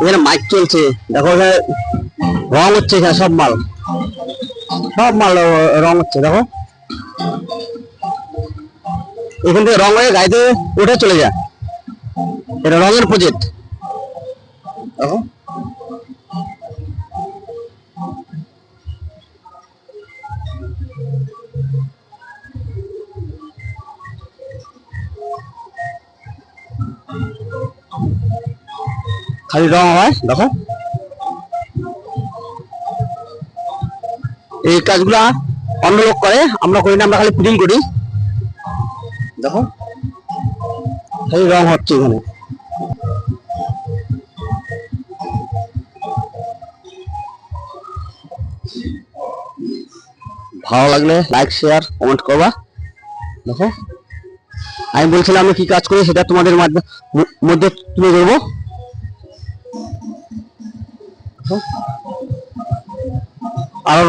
এখানে মাইক চলছে, দেখো এখানে রং হচ্ছে, এখানে সব মাল রং হচ্ছে। দেখো এখান থেকে রং হয়ে গাড়িতে উঠে চলে যায়, এটা রঙের প্রজেক্ট। দেখো খালি রং হয়। দেখো এই কাজগুলা অন্য লোক করে, আমরা করি না, আমরা খালি ফিটিং করি। দেখো খালি রং হচ্ছে এখানে। ভালো লাগলে লাইক শেয়ার কমেন্ট করবা। দেখো আমি বলছিলাম আমি কি কাজ করি সেটা তোমাদের মধ্যে তুলে ধরবো। আর